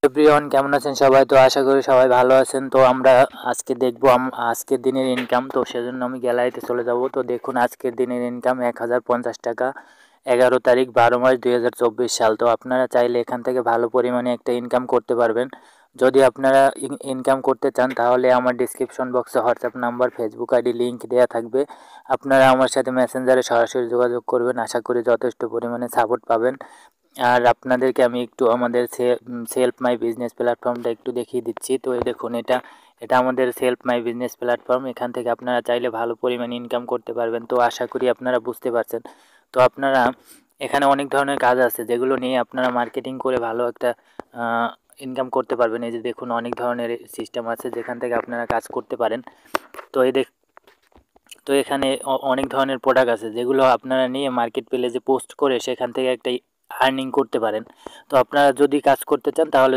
Everyone, কেমন আছেন সবাই? তো আশা করি সবাই ভালো আছেন। তো আমরা আজকে দেখব আজকের দিনের ইনকাম। তো সেজন্য আমি গ্যালারিতে চলে যাব। তো দেখুন আজকের দিনের ইনকাম 1050 টাকা, 11 তারিখ 12 মাস 2024 সাল। তো আপনারা চাইলে এখান থেকে ভালো পরিমাণে একটা ইনকাম করতে পারবেন। যদি আপনারা ইনকাম করতে চান তাহলে আমার ডিসক্রিপশন বক্সে WhatsApp number, Facebook ID link দেওয়া থাকবে। আপনারা আমার সাথে মেসেঞ্জারে সরাসরি যোগাযোগ করবেন। আশা করি যথেষ্ট পরিমাণে সাপোর্ট পাবেন। আর আপনাদেরকে আমি একটু আমাদের সেলফ মাই বিজনেস প্ল্যাটফর্মটা একটু দেখিয়ে দিচ্ছি। তো এই দেখুন, এটা আমাদের সেলফ মাই বিজনেস প্ল্যাটফর্ম। এখান থেকে আপনারা চাইলে ভালো পরিমাণে ইনকাম করতে পারবেন। তো আশা করি আপনারা বুঝতে পারছেন। তো আপনারা এখানে অনেক ধরনের কাজ আছে যেগুলো নিয়ে আপনারা মার্কেটিং করে ভালো একটা ইনকাম করতে পারবেন। এই যে দেখুন, অনেক ধরনের সিস্টেম আছে যেখান থেকে আপনারা কাজ করতে পারেন। তো তো এখানে অনেক ধরনের প্রোডাক্ট আছে যেগুলো আপনারা নিয়ে মার্কেট প্লেসে পোস্ট করে সেখান থেকে একটা আর্নিং করতে পারেন। তো আপনারা যদি কাজ করতে চান তাহলে